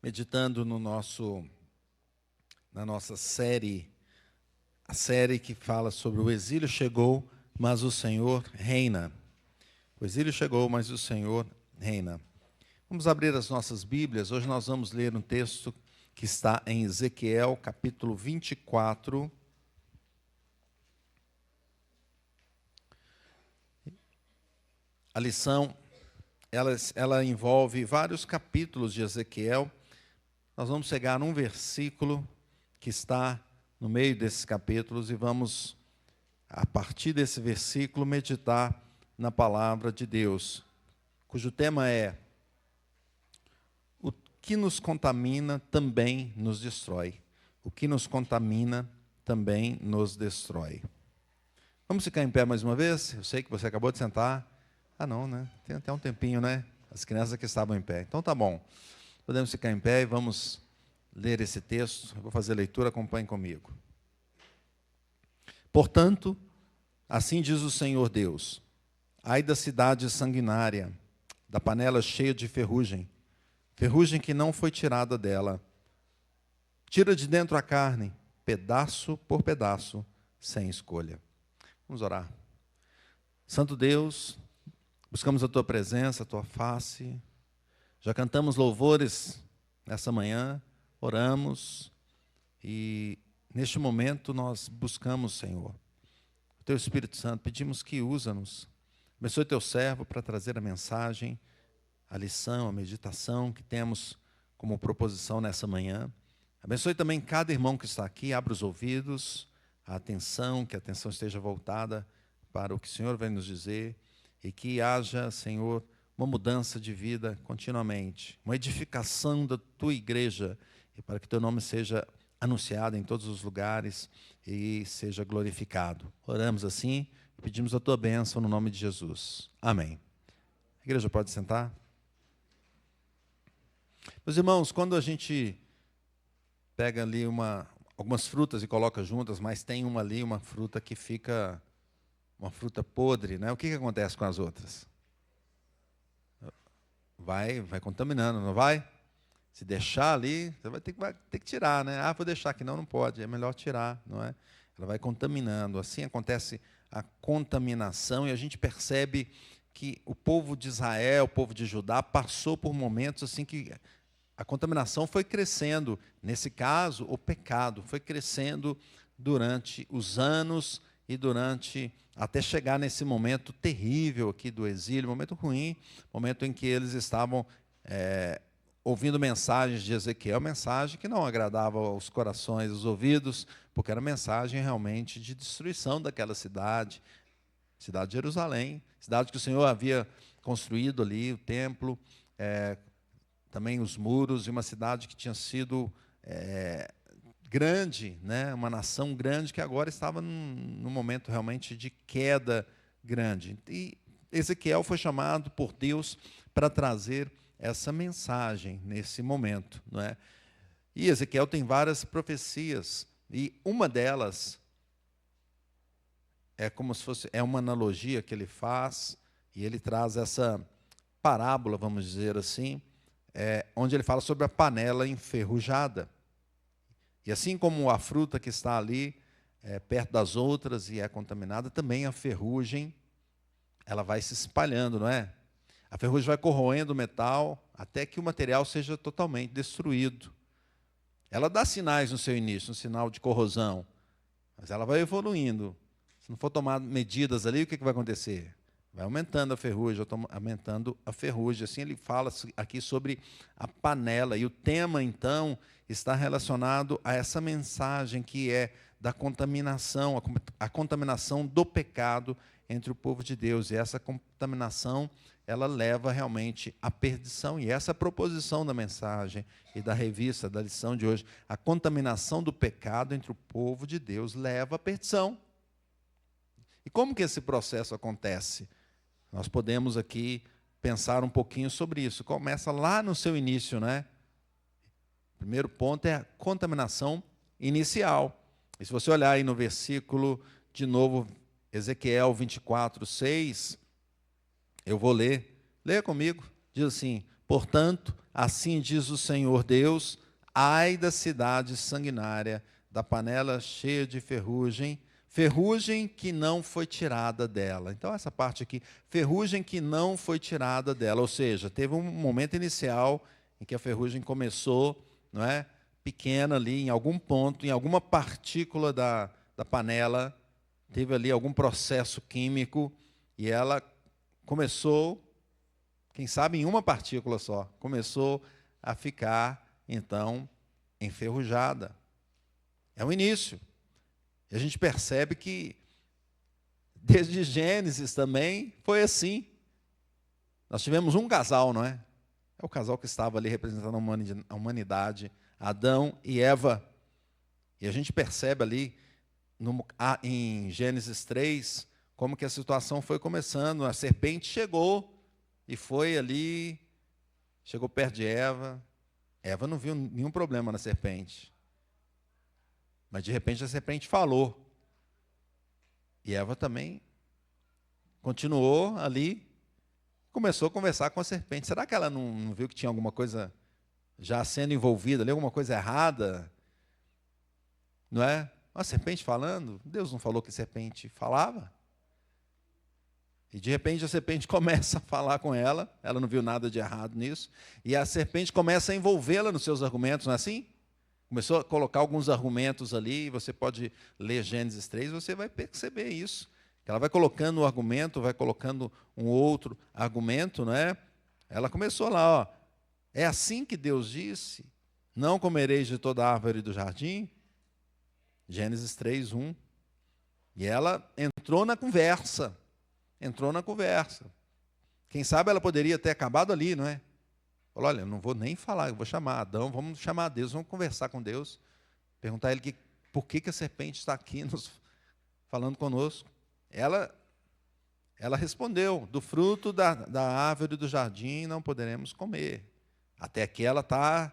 meditando na nossa série, a série que fala sobre o exílio chegou, mas o Senhor reina. O exílio chegou, mas o Senhor reina. Vamos abrir as nossas Bíblias. Hoje nós vamos ler um texto que está em Ezequiel, capítulo 24. A lição, ela envolve vários capítulos de Ezequiel. Nós vamos pegar um versículo que está no meio desses capítulos e vamos, a partir desse versículo, meditar na palavra de Deus, cujo tema é: o que nos contamina também nos destrói. O que nos contamina também nos destrói. Vamos ficar em pé mais uma vez? Eu sei que você acabou de sentar. Ah, não, né? Tem até um tempinho, né? As crianças que estavam em pé. Então, tá bom. Podemos ficar em pé e vamos ler esse texto. Eu vou fazer a leitura, acompanhe comigo. Portanto, assim diz o Senhor Deus: ai da cidade sanguinária, da panela cheia de ferrugem, ferrugem que não foi tirada dela. Tira de dentro a carne, pedaço por pedaço, sem escolha. Vamos orar. Santo Deus, buscamos a Tua presença, a Tua face. Já cantamos louvores nessa manhã, oramos e neste momento nós buscamos, Senhor, o Teu Espírito Santo, pedimos que usa-nos. Abençoe Teu servo para trazer a mensagem, a lição, a meditação que temos como proposição nessa manhã. Abençoe também cada irmão que está aqui, abra os ouvidos, a atenção, que a atenção esteja voltada para o que o Senhor vai nos dizer e que haja, Senhor, uma mudança de vida continuamente, uma edificação da Tua igreja, e para que Teu nome seja anunciado em todos os lugares e seja glorificado. Oramos assim e pedimos a Tua bênção no nome de Jesus. Amém. A igreja pode sentar? Meus irmãos, quando a gente pega ali algumas frutas e coloca juntas, mas tem uma fruta que fica uma fruta podre, né? O que acontece com as outras? Vai contaminando, não vai? Se deixar ali, você vai ter que tirar, né? Ah, vou deixar aqui, não pode, é melhor tirar, não é? Ela vai contaminando, assim acontece a contaminação, e a gente percebe que o povo de Israel, o povo de Judá, passou por momentos assim que a contaminação foi crescendo. Nesse caso, o pecado foi crescendo durante os anos e durante até chegar nesse momento terrível aqui do exílio, momento ruim, momento em que eles estavam ouvindo mensagens de Ezequiel, mensagem que não agradava aos corações, aos ouvidos, porque era mensagem realmente de destruição daquela cidade, cidade de Jerusalém, cidade que o Senhor havia construído ali, o templo, também os muros, de uma cidade que tinha sido grande, né? Uma nação grande que agora estava num momento realmente de queda grande. E Ezequiel foi chamado por Deus para trazer essa mensagem nesse momento, não é? E Ezequiel tem várias profecias, e uma delas é como se fosse uma analogia que ele faz, e ele traz essa parábola, vamos dizer assim, onde ele fala sobre a panela enferrujada. E assim como a fruta que está ali perto das outras e é contaminada, também a ferrugem, ela vai se espalhando, não é? A ferrugem vai corroendo o metal até que o material seja totalmente destruído. Ela dá sinais no seu início, um sinal de corrosão, mas ela vai evoluindo. Se não for tomar medidas ali, o que vai acontecer? Vai aumentando a ferrugem, aumentando a ferrugem. Assim ele fala aqui sobre a panela. E o tema, então, está relacionado a essa mensagem que é da contaminação, a contaminação do pecado entre o povo de Deus. E essa contaminação, ela leva realmente à perdição. E essa é a proposição da mensagem e da revista, da lição de hoje. A contaminação do pecado entre o povo de Deus leva à perdição. E como que esse processo acontece? Nós podemos aqui pensar um pouquinho sobre isso. Começa lá no seu início, né? O primeiro ponto é a contaminação inicial. E se você olhar aí no versículo, de novo, Ezequiel 24, 6, eu vou ler. Leia comigo. Diz assim: Portanto, assim diz o Senhor Deus, ai da cidade sanguinária, da panela cheia de ferrugem, ferrugem que não foi tirada dela. Então, essa parte aqui, ferrugem que não foi tirada dela. Ou seja, teve um momento inicial em que a ferrugem começou, não é, pequena ali, em algum ponto, em alguma partícula da panela, teve ali algum processo químico, e ela começou, quem sabe em uma partícula só, começou a ficar, então, enferrujada. É o início. E a gente percebe que, desde Gênesis também, foi assim. Nós tivemos um casal, não é? É o casal que estava ali representando a humanidade, Adão e Eva. E a gente percebe ali, em Gênesis 3, como que a situação foi começando. A serpente chegou e foi ali, chegou perto de Eva. Eva não viu nenhum problema na serpente. Mas, de repente, a serpente falou. E Eva também continuou ali, começou a conversar com a serpente. Será que ela não viu que tinha alguma coisa já sendo envolvida ali, alguma coisa errada? Não é? A serpente falando, Deus não falou que a serpente falava? E, de repente, a serpente começa a falar com ela não viu nada de errado nisso, e a serpente começa a envolvê-la nos seus argumentos, não é assim? Começou a colocar alguns argumentos ali, você pode ler Gênesis 3, você vai perceber isso. Ela vai colocando um argumento, vai colocando um outro argumento, não é? Ela começou lá, ó, é assim que Deus disse, não comereis de toda árvore do jardim? Gênesis 3, 1. E ela entrou na conversa. Quem sabe ela poderia ter acabado ali, não é? Falou, olha, eu não vou nem falar, eu vou chamar Adão, vamos chamar Deus, vamos conversar com Deus, perguntar a ele por que a serpente está aqui falando conosco. Ela respondeu, do fruto da árvore do jardim não poderemos comer. Até que ela está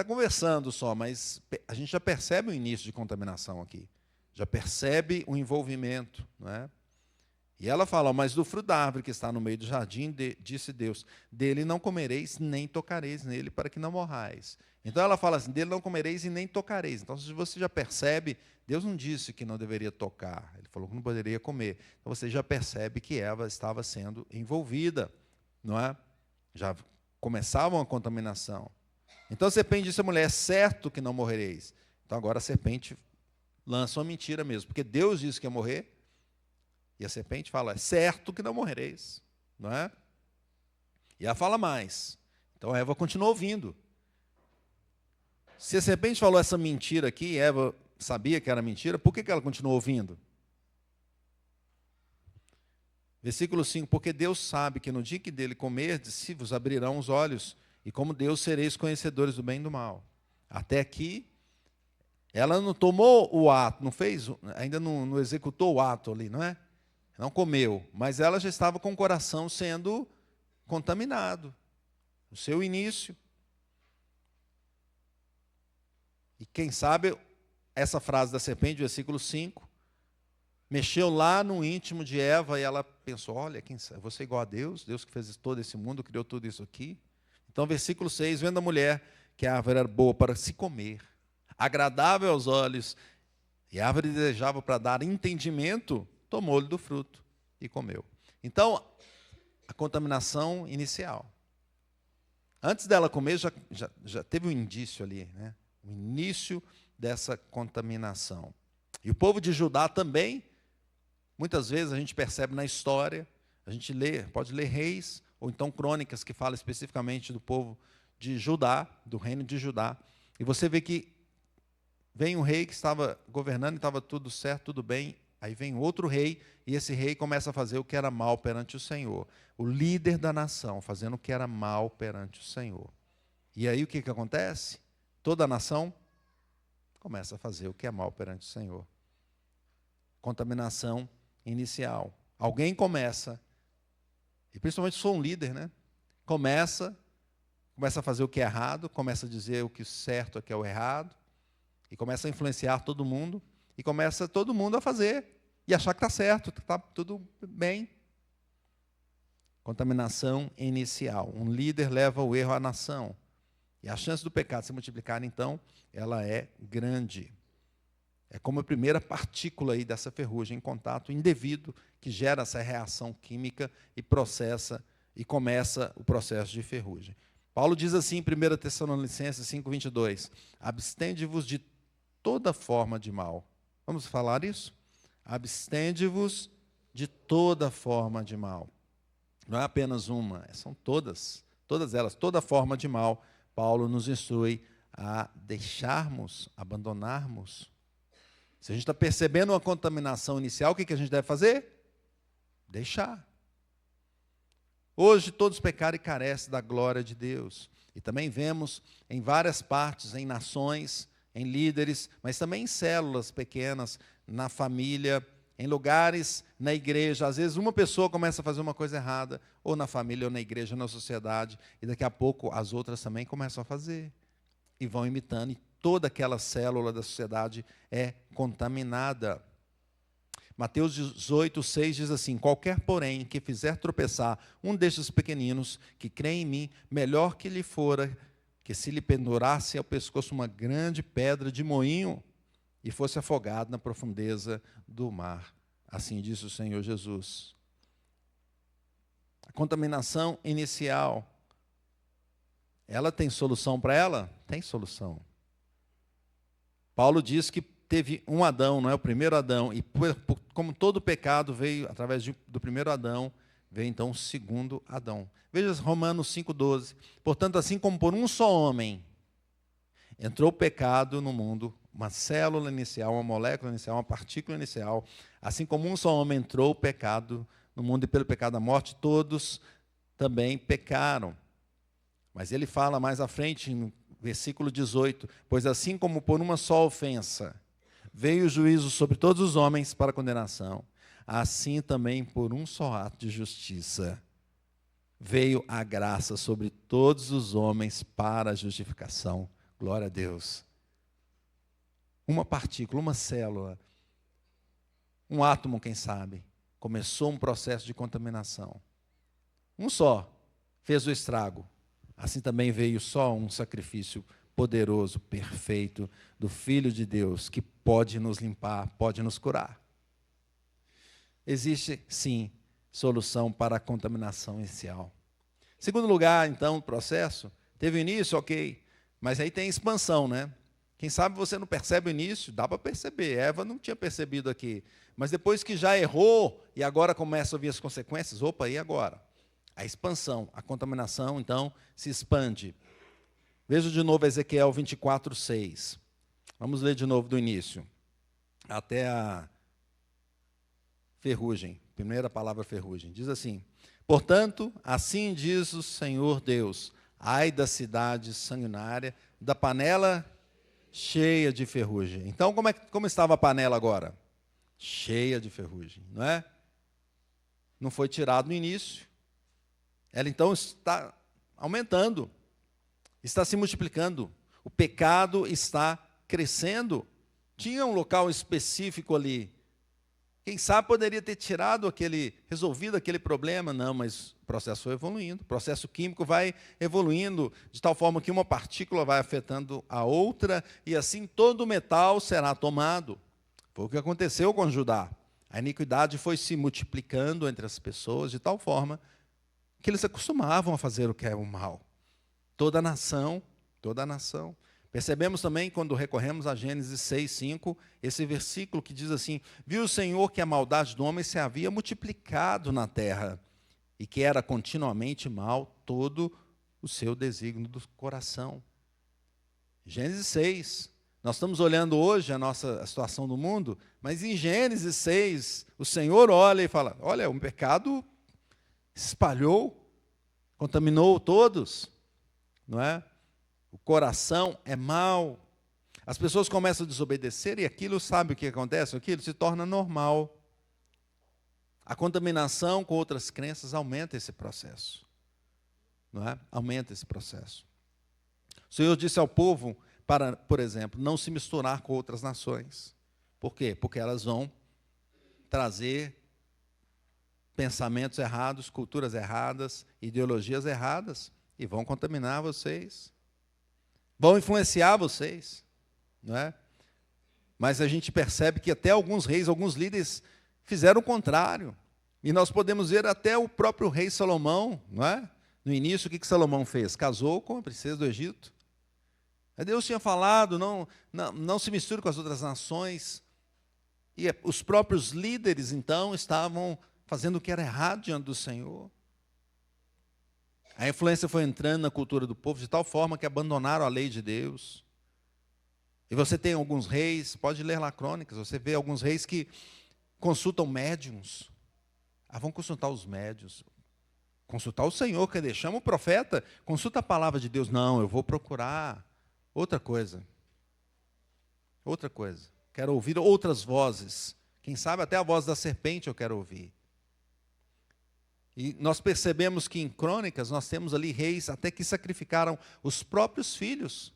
conversando só, mas a gente já percebe o início de contaminação aqui. Já percebe o envolvimento, não é? E ela fala, mas do fruto da árvore que está no meio do jardim, disse Deus, dele não comereis, nem tocareis nele, para que não morrais. Então ela fala assim, dele não comereis e nem tocareis. Então, se você já percebe, Deus não disse que não deveria tocar, ele falou que não poderia comer. Então você já percebe que Eva estava sendo envolvida, não é? Já começava uma contaminação. Então a serpente disse à mulher, é certo que não morrereis. Então agora a serpente lança uma mentira mesmo, porque Deus disse que ia morrer, e a serpente fala, é certo que não morrereis, não é? E ela fala mais. Então a Eva continua ouvindo. Se a serpente falou essa mentira aqui, e Eva sabia que era mentira, por que ela continuou ouvindo? Versículo 5, porque Deus sabe que no dia que dele comerdes, se vos abrirão os olhos, e como Deus sereis conhecedores do bem e do mal. Até aqui, ela não tomou o ato, não fez, ainda não executou o ato ali, não é? Não comeu, mas ela já estava com o coração sendo contaminado. O seu início. E quem sabe, essa frase da serpente, versículo 5, mexeu lá no íntimo de Eva e ela pensou, olha, quem sabe, vou ser igual a Deus, Deus que fez todo esse mundo, criou tudo isso aqui. Então, versículo 6, vendo a mulher que a árvore era boa para se comer, agradável aos olhos, e a árvore desejava para dar entendimento, tomou-lhe do fruto e comeu. Então, a contaminação inicial. Antes dela comer, já teve um indício ali, né? O início dessa contaminação. E o povo de Judá também, muitas vezes a gente percebe na história, a gente pode ler Reis, ou então Crônicas, que fala especificamente do povo de Judá, do reino de Judá, e você vê que vem um rei que estava governando e estava tudo certo, tudo bem, aí vem outro rei, e esse rei começa a fazer o que era mal perante o Senhor. O líder da nação, fazendo o que era mal perante o Senhor. E aí o que acontece? Toda a nação começa a fazer o que é mal perante o Senhor. Contaminação inicial. Alguém começa, e principalmente se for um líder, né? Começa a fazer o que é errado, começa a dizer o que é certo, o que é o errado, e começa a influenciar todo mundo, e começa todo mundo a fazer, e achar que está certo, que está tudo bem. Contaminação inicial. Um líder leva o erro à nação. E a chance do pecado se multiplicar, então, ela é grande. É como a primeira partícula aí dessa ferrugem em contato indevido que gera essa reação química e processa e começa o processo de ferrugem. Paulo diz assim em 1 Tessalonicenses 5:22, abstende-vos de toda forma de mal. Vamos falar isso? Abstende-vos de toda forma de mal. Não é apenas uma, são todas elas, toda forma de mal. Paulo nos instrui a deixarmos, abandonarmos. Se a gente está percebendo uma contaminação inicial, o que a gente deve fazer? Deixar. Hoje todos pecaram e carecem da glória de Deus. E também vemos em várias partes, em nações, em líderes, mas também em células pequenas, na família, em lugares, na igreja. Às vezes uma pessoa começa a fazer uma coisa errada, ou na família, ou na igreja, ou na sociedade, e daqui a pouco as outras também começam a fazer. E vão imitando, e toda aquela célula da sociedade é contaminada. Mateus 18:6 diz assim, qualquer, porém, que fizer tropeçar um destes pequeninos, que crê em mim, melhor que lhe fora, que se lhe pendurasse ao pescoço uma grande pedra de moinho, e fosse afogado na profundeza do mar. Assim disse o Senhor Jesus. A contaminação inicial, ela tem solução para ela? Tem solução. Paulo diz que teve um Adão, não é o primeiro Adão, e como todo pecado veio através do primeiro Adão, veio então o segundo Adão. Veja Romanos 5:12. Portanto, assim como por um só homem entrou o pecado no mundo, uma célula inicial, uma molécula inicial, uma partícula inicial, assim como um só homem entrou o pecado no mundo e pelo pecado da morte, todos também pecaram. Mas ele fala mais à frente, no versículo 18, pois assim como por uma só ofensa veio o juízo sobre todos os homens para condenação, assim também por um só ato de justiça veio a graça sobre todos os homens para a justificação. Glória a Deus. Uma partícula, uma célula, um átomo, quem sabe, começou um processo de contaminação. Um só fez o estrago. Assim também veio só um sacrifício poderoso, perfeito, do Filho de Deus, que pode nos limpar, pode nos curar. Existe, sim, solução para a contaminação inicial. Segundo lugar, então, o processo teve início, ok, mas aí tem expansão, né? Quem sabe você não percebe o início, dá para perceber, Eva não tinha percebido aqui, mas depois que já errou e agora começa a vir as consequências, opa, e agora? A expansão, a contaminação, então, se expande. Veja de novo Ezequiel 24:6. Vamos ler de novo do início, até a ferrugem, primeira palavra ferrugem. Diz assim, portanto, assim diz o Senhor Deus, ai da cidade sanguinária, da panela cheia de ferrugem. Então, como estava a panela agora? Cheia de ferrugem, não é? Não foi tirado no início. Ela então está aumentando, está se multiplicando. O pecado está crescendo. Tinha um local específico ali. Quem sabe poderia ter resolvido aquele problema. Não, mas o processo foi evoluindo. O processo químico vai evoluindo, de tal forma que uma partícula vai afetando a outra, e assim todo o metal será tomado. Foi o que aconteceu com Judá. A iniquidade foi se multiplicando entre as pessoas, de tal forma que eles se acostumavam a fazer o que é o mal. Toda a nação. Percebemos também, quando recorremos a Gênesis 6:5, esse versículo que diz assim, viu o Senhor que a maldade do homem se havia multiplicado na terra, e que era continuamente mal todo o seu desígnio do coração. Gênesis 6. Nós estamos olhando hoje a situação do mundo, mas em Gênesis 6, o Senhor olha e fala, olha, o pecado se espalhou, contaminou todos, não é? O coração é mau. As pessoas começam a desobedecer e aquilo, sabe o que acontece? Aquilo se torna normal. A contaminação com outras crenças aumenta esse processo, não é? Aumenta esse processo. O Senhor disse ao povo para, por exemplo, não se misturar com outras nações. Por quê? Porque elas vão trazer pensamentos errados, culturas erradas, ideologias erradas, e vão contaminar vocês, vão influenciar vocês, não é? Mas a gente percebe que até alguns reis, alguns líderes fizeram o contrário. E nós podemos ver até o próprio rei Salomão, não é? No início, o que Salomão fez? Casou com a princesa do Egito. Deus tinha falado, não se misture com as outras nações. E os próprios líderes, então, estavam fazendo o que era errado diante do Senhor. A influência foi entrando na cultura do povo de tal forma que abandonaram a lei de Deus. E você tem alguns reis, pode ler lá Crônicas, você vê alguns reis que consultam médiuns. Vão consultar os médiuns. Consultar o Senhor, quer dizer, chama o profeta, consulta a palavra de Deus. Não, eu vou procurar outra coisa. Outra coisa. Quero ouvir outras vozes. Quem sabe até a voz da serpente eu quero ouvir. E nós percebemos que em Crônicas nós temos ali reis até que sacrificaram os próprios filhos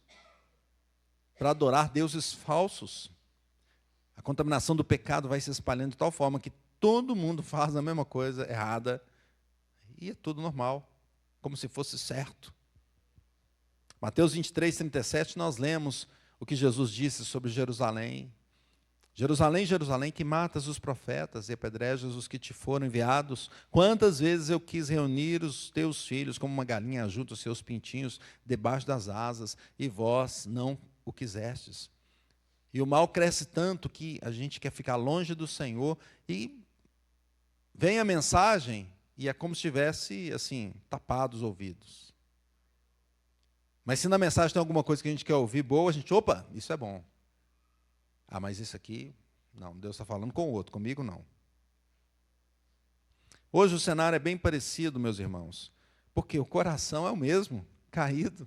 para adorar deuses falsos. A contaminação do pecado vai se espalhando de tal forma que todo mundo faz a mesma coisa errada e é tudo normal, como se fosse certo. Mateus 23, 37, nós lemos o que Jesus disse sobre Jerusalém. Jerusalém, Jerusalém, que matas os profetas e apedrejas os que te foram enviados. Quantas vezes eu quis reunir os teus filhos como uma galinha junto os seus pintinhos debaixo das asas, e vós não o quisestes. E o mal cresce tanto que a gente quer ficar longe do Senhor e vem a mensagem e é como se tivesse, assim, tapado os ouvidos. Mas se na mensagem tem alguma coisa que a gente quer ouvir boa, a gente, opa, isso é bom. Mas isso aqui, não, Deus está falando com o outro, comigo não. Hoje o cenário é bem parecido, meus irmãos, porque o coração é o mesmo, caído.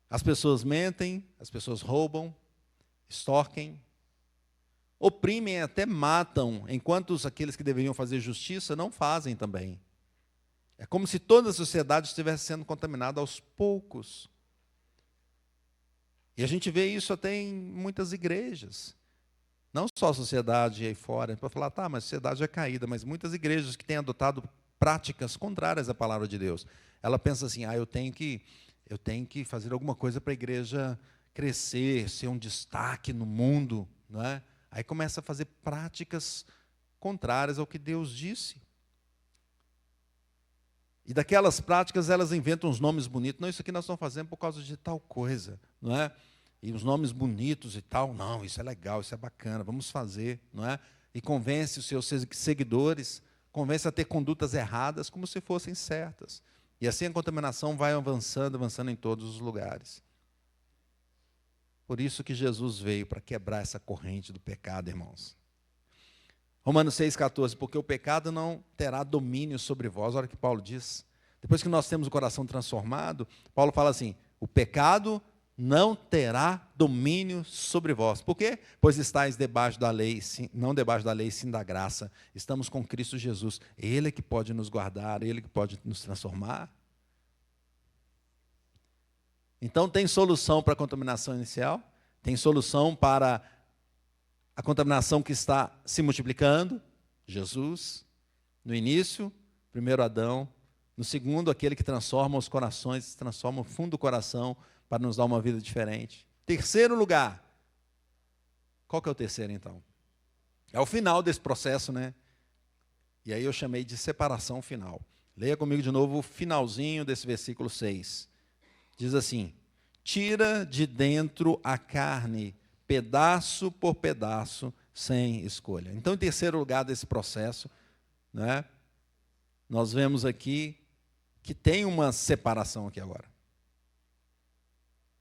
As pessoas mentem, as pessoas roubam, extorquem, oprimem, até matam, enquanto aqueles que deveriam fazer justiça não fazem também. É como se toda a sociedade estivesse sendo contaminada aos poucos. E a gente vê isso até em muitas igrejas. Não só a sociedade aí fora, para falar, mas a sociedade é caída, mas muitas igrejas que têm adotado práticas contrárias à palavra de Deus. Ela pensa assim, eu tenho que fazer alguma coisa para a igreja crescer, ser um destaque no mundo, não é? Aí começa a fazer práticas contrárias ao que Deus disse. E daquelas práticas, elas inventam uns nomes bonitos. Não, isso aqui nós estamos fazendo por causa de tal coisa, não é? E os nomes bonitos e tal. Não, isso é legal, isso é bacana, vamos fazer, não é? E convence os seus seguidores, convence a ter condutas erradas como se fossem certas. E assim a contaminação vai avançando, avançando em todos os lugares. Por isso que Jesus veio, para quebrar essa corrente do pecado, irmãos. Romanos 6,14, porque o pecado não terá domínio sobre vós. Olha o que Paulo diz. Depois que nós temos o coração transformado, Paulo fala assim, o pecado não terá domínio sobre vós. Por quê? Pois estáis debaixo da lei, não debaixo da lei, sim da graça. Estamos com Cristo Jesus. Ele é que pode nos guardar, Ele que pode nos transformar. Então tem solução para a contaminação inicial, tem solução para a contaminação que está se multiplicando, Jesus, no início, primeiro Adão, no segundo, aquele que transforma os corações, transforma o fundo do coração para nos dar uma vida diferente. Terceiro lugar, qual que é o terceiro então? É o final desse processo, né? E aí eu chamei de separação final. Leia comigo de novo o finalzinho desse versículo 6. Diz assim, tira de dentro a carne, pedaço por pedaço, sem escolha. Então, em terceiro lugar desse processo, né, nós vemos aqui que tem uma separação aqui agora.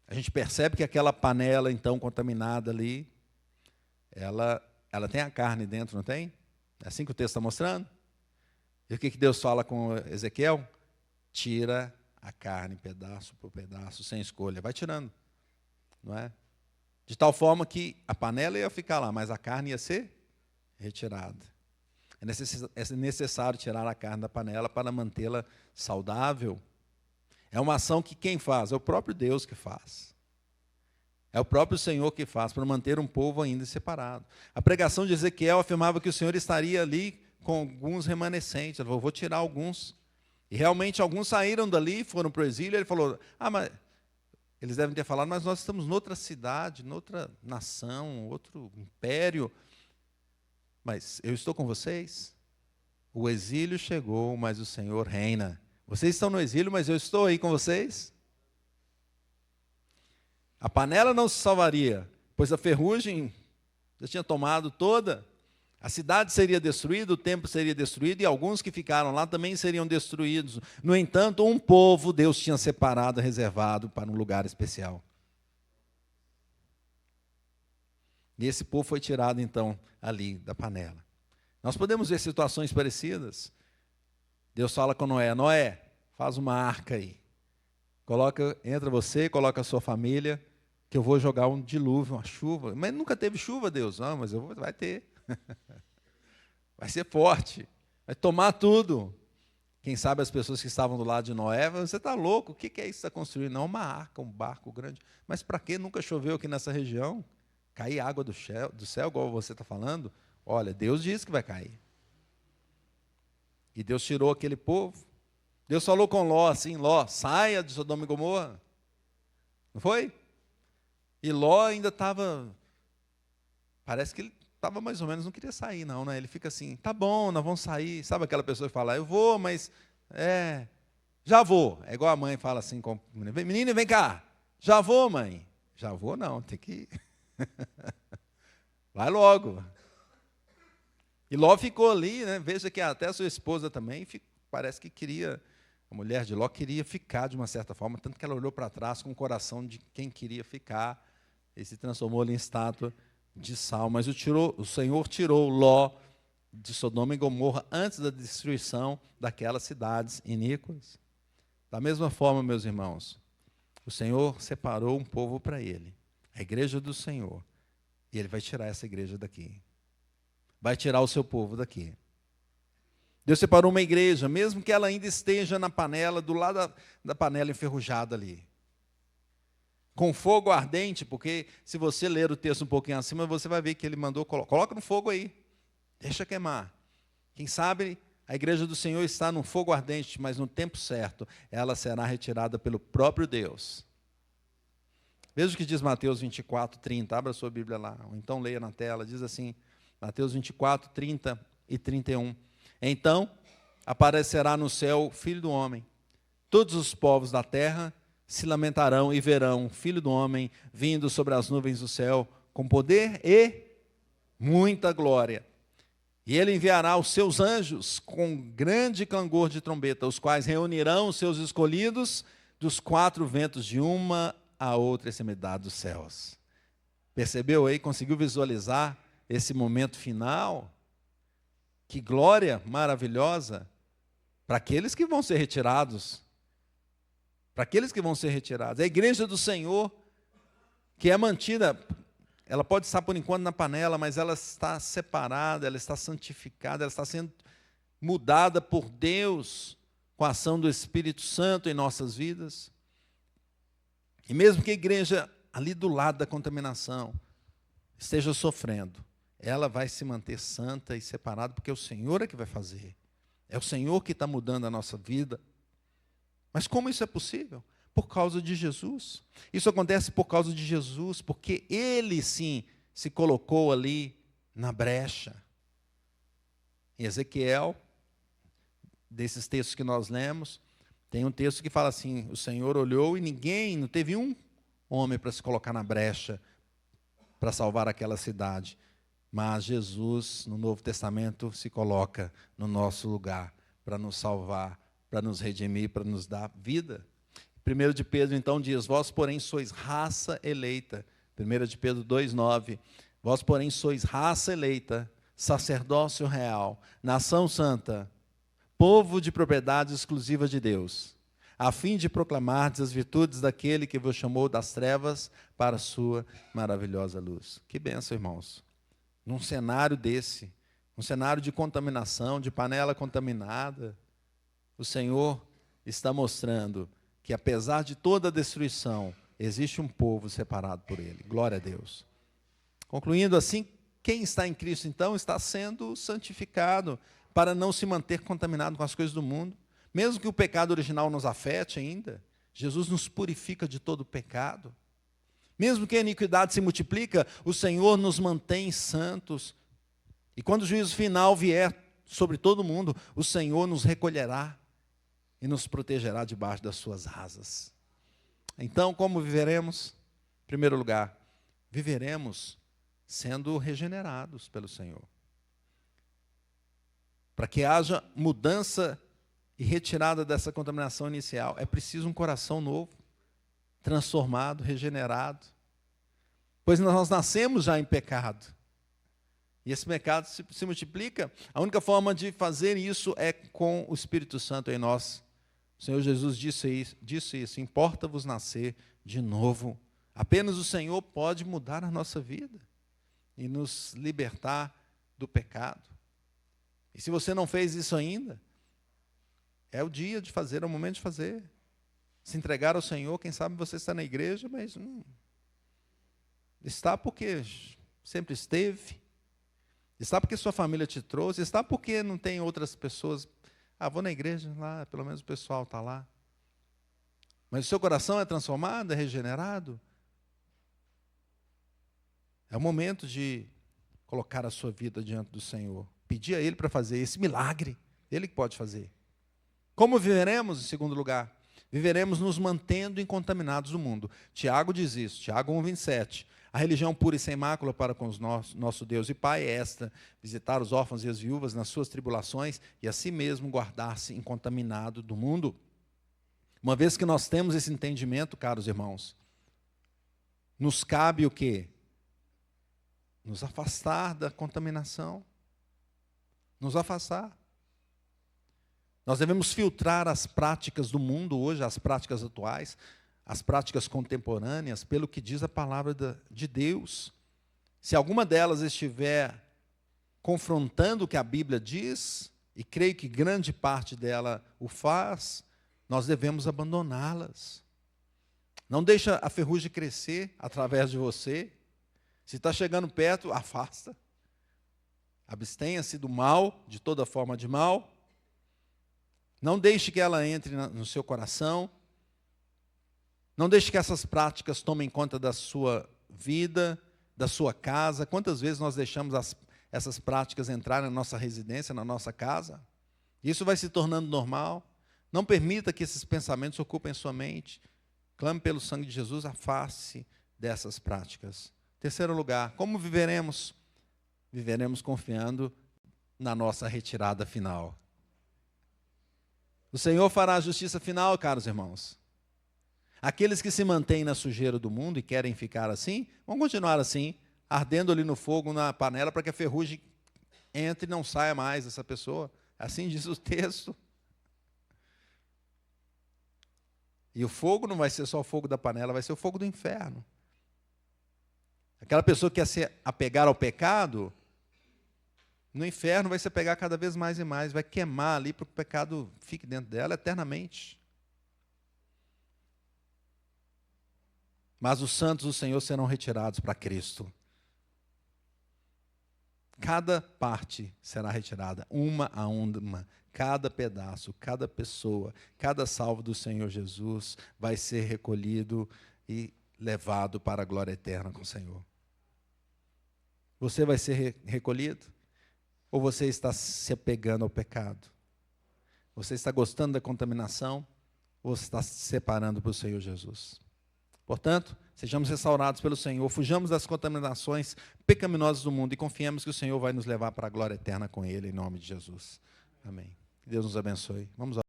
A gente percebe que aquela panela, então, contaminada ali, ela tem a carne dentro, não tem? É assim que o texto está mostrando? E o que Deus fala com Ezequiel? Tira a carne, pedaço por pedaço, sem escolha. Vai tirando, não é? De tal forma que a panela ia ficar lá, mas a carne ia ser retirada. É necessário tirar a carne da panela para mantê-la saudável. É uma ação que quem faz? É o próprio Deus que faz. É o próprio Senhor que faz, para manter um povo ainda separado. A pregação de Ezequiel afirmava que o Senhor estaria ali com alguns remanescentes. Ele falou, vou tirar alguns. E realmente alguns saíram dali, foram para o exílio. Ele falou, mas eles devem ter falado, mas nós estamos noutra cidade, noutra nação, outro império. Mas eu estou com vocês. O exílio chegou, mas o Senhor reina. Vocês estão no exílio, mas eu estou aí com vocês. A panela não se salvaria, pois a ferrugem já tinha tomado toda. A cidade seria destruída, o templo seria destruído, e alguns que ficaram lá também seriam destruídos. No entanto, um povo Deus tinha separado, reservado para um lugar especial. E esse povo foi tirado, então, ali da panela. Nós podemos ver situações parecidas. Deus fala com Noé, Noé, faz uma arca aí. Entra você, coloca a sua família, que eu vou jogar um dilúvio, uma chuva. Mas nunca teve chuva, Deus. Não, mas vai ter. Vai ser forte, vai tomar tudo. Quem sabe as pessoas que estavam do lado de Noé, você está louco, o que é isso que está construindo? Não, uma arca, um barco grande. Mas para que nunca choveu aqui nessa região? Cair água do céu, igual você está falando? Olha, Deus disse que vai cair. E Deus tirou aquele povo. Deus falou com Ló assim, Ló, saia de Sodoma e Gomorra. Não foi? E Ló ainda estava, parece que ele estava mais ou menos, não queria sair não, né? Ele fica assim, tá bom, nós vamos sair. Sabe aquela pessoa que fala, eu vou, mas, já vou. É igual a mãe fala assim, com menino, vem cá. Já vou, mãe. Já vou não, tem que ir. Vai logo. E Ló ficou ali, né? Veja que até a sua esposa também, parece que queria, a mulher de Ló queria ficar de uma certa forma, tanto que ela olhou para trás com o coração de quem queria ficar, e se transformou ali em estátua de sal. Mas o Senhor tirou Ló de Sodoma e Gomorra antes da destruição daquelas cidades iníquas. Da mesma forma, meus irmãos, o Senhor separou um povo para Ele, a igreja do Senhor, e Ele vai tirar essa igreja daqui. Vai tirar o seu povo daqui. Deus separou uma igreja, mesmo que ela ainda esteja na panela, do lado da panela enferrujada ali. Com fogo ardente, porque se você ler o texto um pouquinho acima, você vai ver que ele mandou, coloca no fogo aí, deixa queimar. Quem sabe a igreja do Senhor está no fogo ardente, mas no tempo certo, ela será retirada pelo próprio Deus. Veja o que diz Mateus 24, 30, abra a sua Bíblia lá, ou então leia na tela, diz assim, Mateus 24, 30 e 31. Então aparecerá no céu o Filho do Homem, todos os povos da terra se lamentarão e verão o Filho do Homem vindo sobre as nuvens do céu com poder e muita glória. E ele enviará os seus anjos com grande clangor de trombeta, os quais reunirão os seus escolhidos dos quatro ventos de uma a outra extremidade dos céus. Percebeu aí? Conseguiu visualizar esse momento final? Que glória maravilhosa para aqueles que vão ser retirados. Para aqueles que vão ser retirados. A igreja do Senhor, que é mantida, ela pode estar por enquanto na panela, mas ela está separada, ela está santificada, ela está sendo mudada por Deus com a ação do Espírito Santo em nossas vidas. E mesmo que a igreja ali do lado da contaminação esteja sofrendo, ela vai se manter santa e separada, porque é o Senhor é que vai fazer. É o Senhor que está mudando a nossa vida. Mas como isso é possível? Por causa de Jesus. Isso acontece por causa de Jesus, porque Ele sim se colocou ali na brecha. Em Ezequiel, desses textos que nós lemos, tem um texto que fala assim, o Senhor olhou e não teve um homem para se colocar na brecha para salvar aquela cidade. Mas Jesus, no Novo Testamento, se coloca no nosso lugar para nos salvar, para nos redimir, para nos dar vida. 1 de Pedro, então, diz, vós, porém, sois raça eleita. 1 de Pedro 2,9. Vós, porém, sois raça eleita, sacerdócio real, nação santa, povo de propriedade exclusiva de Deus, a fim de proclamardes as virtudes daquele que vos chamou das trevas para a sua maravilhosa luz. Que bênção, irmãos. Num cenário desse, um cenário de contaminação, de panela contaminada, o Senhor está mostrando que, apesar de toda a destruição, existe um povo separado por Ele. Glória a Deus. Concluindo assim, quem está em Cristo, então, está sendo santificado para não se manter contaminado com as coisas do mundo. Mesmo que o pecado original nos afete ainda, Jesus nos purifica de todo o pecado. Mesmo que a iniquidade se multiplica, o Senhor nos mantém santos. E quando o juízo final vier sobre todo mundo, o Senhor nos recolherá e nos protegerá debaixo das suas asas. Então, como viveremos? Em primeiro lugar, viveremos sendo regenerados pelo Senhor. Para que haja mudança e retirada dessa contaminação inicial, é preciso um coração novo, transformado, regenerado. Pois nós nascemos já em pecado. E esse pecado se multiplica. A única forma de fazer isso é com o Espírito Santo em nós. O Senhor Jesus disse isso: importa-vos nascer de novo. Apenas o Senhor pode mudar a nossa vida e nos libertar do pecado. E se você não fez isso ainda, é o dia de fazer, é o momento de fazer. Se entregar ao Senhor. Quem sabe você está na igreja, mas está porque sempre esteve. Está porque sua família te trouxe. Está porque não tem outras pessoas. Vou na igreja, lá, pelo menos o pessoal está lá. Mas o seu coração é transformado, é regenerado. É o momento de colocar a sua vida diante do Senhor. Pedir a Ele para fazer esse milagre. Ele que pode fazer. Como viveremos, em segundo lugar? Viveremos nos mantendo incontaminados do mundo. Tiago diz isso, Tiago 1,27. A religião pura e sem mácula para com nosso Deus e Pai é esta: visitar os órfãos e as viúvas nas suas tribulações e a si mesmo guardar-se incontaminado do mundo. Uma vez que nós temos esse entendimento, caros irmãos, nos cabe o quê? Nos afastar da contaminação. Nos afastar. Nós devemos filtrar as práticas do mundo hoje, as práticas atuais, as práticas contemporâneas, pelo que diz a palavra de Deus. Se alguma delas estiver confrontando o que a Bíblia diz, e creio que grande parte dela o faz, nós devemos abandoná-las. Não deixa a ferrugem crescer através de você. Se está chegando perto, afasta. Abstenha-se do mal, de toda forma de mal. Não deixe que ela entre no seu coração. Não deixe que essas práticas tomem conta da sua vida, da sua casa. Quantas vezes nós deixamos essas práticas entrarem na nossa residência, na nossa casa? Isso vai se tornando normal. Não permita que esses pensamentos ocupem sua mente. Clame pelo sangue de Jesus, afaste dessas práticas. Terceiro lugar, como viveremos? Viveremos confiando na nossa retirada final. O Senhor fará a justiça final, caros irmãos. Aqueles que se mantêm na sujeira do mundo e querem ficar assim, vão continuar assim, ardendo ali no fogo, na panela, para que a ferrugem entre e não saia mais dessa pessoa. Assim diz o texto. E o fogo não vai ser só o fogo da panela, vai ser o fogo do inferno. Aquela pessoa que quer se apegar ao pecado, no inferno vai se apegar cada vez mais e mais, vai queimar ali para que o pecado fique dentro dela eternamente. Mas os santos do Senhor serão retirados para Cristo. Cada parte será retirada, uma a uma. Cada pedaço, cada pessoa, cada salvo do Senhor Jesus vai ser recolhido e levado para a glória eterna com o Senhor. Você vai ser recolhido? Ou você está se apegando ao pecado? Você está gostando da contaminação? Ou você está se separando para o Senhor Jesus? Portanto, sejamos restaurados pelo Senhor, fujamos das contaminações pecaminosas do mundo e confiemos que o Senhor vai nos levar para a glória eterna com Ele, em nome de Jesus. Amém. Que Deus nos abençoe. Vamos